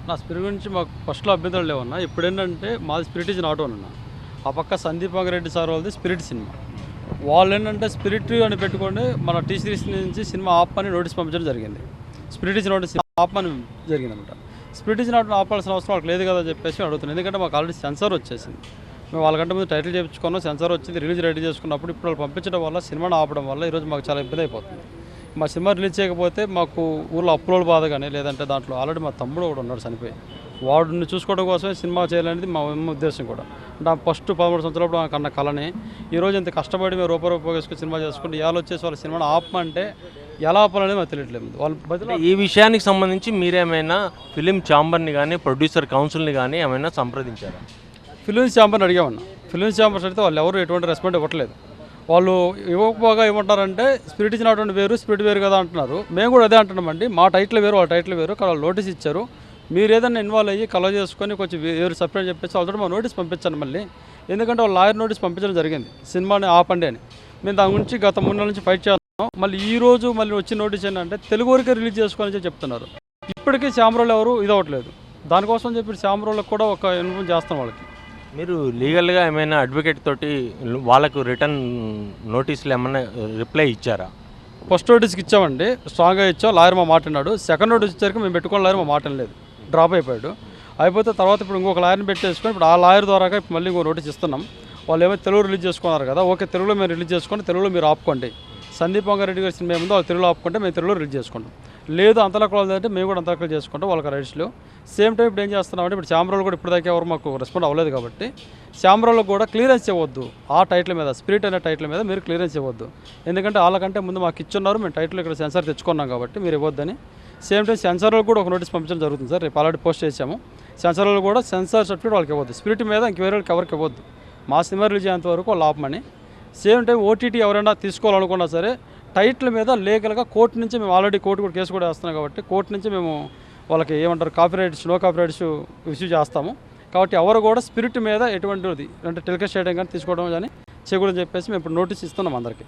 నా స్పిరిట్ గురించి మాకు ఫస్ట్లో అభ్యంతరాలు లేవన్నా. ఇప్పుడేంటంటే మాది స్పిరిట్ ఈజ్ నాట్ ఓన్ అన్న. ఆ పక్క సందీప్ వంగారెడ్డి సార్ వాళ్ళది స్పిరిట్ సినిమా. వాళ్ళు ఏంటంటే స్పిరిట్ అని పెట్టుకొని మన టీ సిరీస్ నుంచి సినిమా ఆప్ అని నోటీస్ పంపించడం జరిగింది. స్పిరిట్ ఈజ్ నోటీస్ ఆప్ అని జరిగిందనమాట. స్పిరిట్ ఈజ్ నాట్ ఆపాల్సిన అవసరం వాళ్ళకి లేదు కదా అని చెప్పేసి అడుగుతున్నాను. ఎందుకంటే మాకు ఆల్రెడీ సెన్సార్ వచ్చేసింది. మేము వాళ్ళకంటే ముందు టైటిల్ చేయించుకున్నాం, సెన్సార్ వచ్చింది, రిలీజ్ రెడీ చేసుకున్నప్పుడు ఇప్పుడు వాళ్ళు పంపించడం వల్ల సినిమాను ఆపడం వల్ల ఈరోజు మాకు చాలా ఇబ్బంది అయిపోతుంది. మా సినిమా రిలీజ్ చేయకపోతే మాకు ఊళ్ళో అప్పులోళ్ళ బాధ కానీ, లేదంటే దాంట్లో ఆల్రెడీ మా తమ్ముడు కూడా ఉన్నాడు చనిపోయి, వాడిని చూసుకోవడం కోసమే సినిమా చేయాలనేది మా ఉద్దేశం కూడా. అంటే ఫస్ట్ 13 సంవత్సరాలప్పుడు కన్న కళని ఈరోజు ఇంత కష్టపడి మేము రూపాయి వేసుకుని సినిమా చేసుకుంటే ఇవాళ వచ్చేసి వాళ్ళ సినిమాను ఆపమంటే ఎలా ఆపాలనేది మాకు తెలియట్లేదు. వాళ్ళు బదులు ఈ విషయానికి సంబంధించి మీరేమైనా ఫిలిం ఛాంబర్ని కానీ ప్రొడ్యూసర్ కౌన్సిల్ని కానీ ఏమైనా సంప్రదించారా? ఫిలిమ్స్ ఛాంబర్ని అడిగామన్నా. ఫిలిమ్స్ ఛాంబర్స్ అడిగితే వాళ్ళు ఎవరు ఎటువంటి రెస్పాండ్ ఇవ్వట్లేదు. వాళ్ళు ఇవ్వకపోగా ఏమంటారంటే స్పిరిట్ ఇచ్చినటువంటి వేరు, స్పిరిట్ వేరు కదా అంటున్నారు. మేము కూడా అదే అంటున్నామండి. మా టైటిల్ వేరు, వాళ్ళ టైటిల్ వేరు. వాళ్ళు నోటీస్ ఇచ్చారు. మీరు ఏదైనా ఇన్వాల్వ్ అయ్యి కలవ చేసుకొని కొంచెం వేరు సపరేట్ చెప్పేసి వాళ్ళతో మా నోటీస్ పంపించాను మళ్ళీ. ఎందుకంటే వాళ్ళు లాయర్ నోటీస్ పంపించడం జరిగింది సినిమాని ఆపండి అని. మేము దాని గురించి గత 3 నెలల నుంచి ఫైట్ చేస్తున్నాం. మళ్ళీ ఈ రోజు మళ్ళీ వచ్చిన నోటీస్ ఏంటంటే తెలుగు వరకే రిలీజ్ చేసుకోవాలని చెప్తున్నారు. ఇప్పటికీ శ్యామరావు ఎవరు ఇదవట్లేదు. దానికోసం చెప్పి శ్యామరావులకు కూడా ఒక ఇన్ఫార్మ్ చేస్తాం వాళ్ళకి. మీరు లీగల్గా ఏమైనా అడ్వకేట్ తోటి వాళ్ళకు రిటర్న్ నోటీసులు ఏమైనా రిప్లై ఇచ్చారా? ఫస్ట్ నోటీస్కి ఇచ్చామండి, స్ట్రాంగ్గా ఇచ్చాం. లాయర్ మా మాట్లాడాడు. సెకండ్ నోటీస్ ఇచ్చాక మేము పెట్టుకున్న లాయర్ మా మాట లేదు, డ్రాప్ అయిపోయాడు. అయిపోతే తర్వాత ఇప్పుడు ఇంకొక లాయర్ని పెట్టేసుకొని ఇప్పుడు ఆ లాయర్ ద్వారాగా మళ్ళీ ఇంకో నోటీస్ ఇస్తున్నాం. వాళ్ళు ఏమైనా తెలుగు రిలీజ్ చేసుకున్నారు కదా, ఓకే తెలుగులో మేము రిలీజ్ చేసుకొని తెలుగులో మీరు ఆపుకోండి. సందీప్ వంగారెడ్డి గారి సినిమా ఏముందో వాళ్ళు తెలుగులో ఆపుకుంటే మేము తెలుగులో రిలీజ్ చేసుకుంటాం. లేదు అంతలోకి అంటే మేము కూడా అంతలోకి చేసుకుంటాం వాళ్ళకి రైట్స్లో. సేమ్ టైం ఇప్పుడు ఏం చేస్తున్నామంటే ఇప్పుడు శ్యామరావులు కూడా ఇప్పటిదాకా ఎవరు మాకు రెస్పాండ్ అవ్వలేదు కాబట్టి శ్యామరావులకు కూడా క్లియరెన్స్ ఇవ్వద్దు. ఆ టైటిల్ మీద స్పిరిట్ అనే టైటిల్ మీద మీరు క్లియరెన్స్ ఇవ్వద్దు. ఎందుకంటే వాళ్ళకంటే ముందు మాకు ఇచ్చున్నారు, మేము టైటిల్ ఇక్కడ సెన్సార్ తెచ్చుకున్నాం కాబట్టి మీరు ఇవ్వద్దని. సేమ్ టైం సెన్సార్లకు కూడా ఒక నోటీస్ పంపించడం జరుగుతుంది సార్. రేపు ఆల్రెడీ పోస్ట్ చేసాము. సెన్సార్లు కూడా సెన్సార్ సర్టిఫికేట్ వాళ్ళకి ఇవ్వద్దు. స్పిరిట్ మీద ఇంక వేరే వాళ్ళకి ఎవరికి ఇవ్వద్దు. మా సినిమా రిలీజ్ అయ్యేంత వరకు వాళ్ళు ఆపమని. సేమ్ టైం ఓటీటీ ఎవరైనా తీసుకోవాలనుకున్నా సరే టైటిల్ మీద లీగల్గా కోర్టు నుంచి మేము ఆల్రెడీ కోర్టు కూడా కేసు కూడా వేస్తున్నాం కాబట్టి కోర్టు నుంచి మేము వాళ్ళకి ఏమంటారు కాపీరైట్స్, నో కాపీరైట్స్ ఇష్యూ చేస్తాము. కాబట్టి ఎవరు కూడా స్పిరిట్ మీద ఎటువంటిది అంటే టెలికాస్ట్ చేయడం కానీ తీసుకోవడం కానీ చేయకూడదని చెప్పేసి మేము ఇప్పుడు నోటీస్ ఇస్తున్నాం అందరికీ.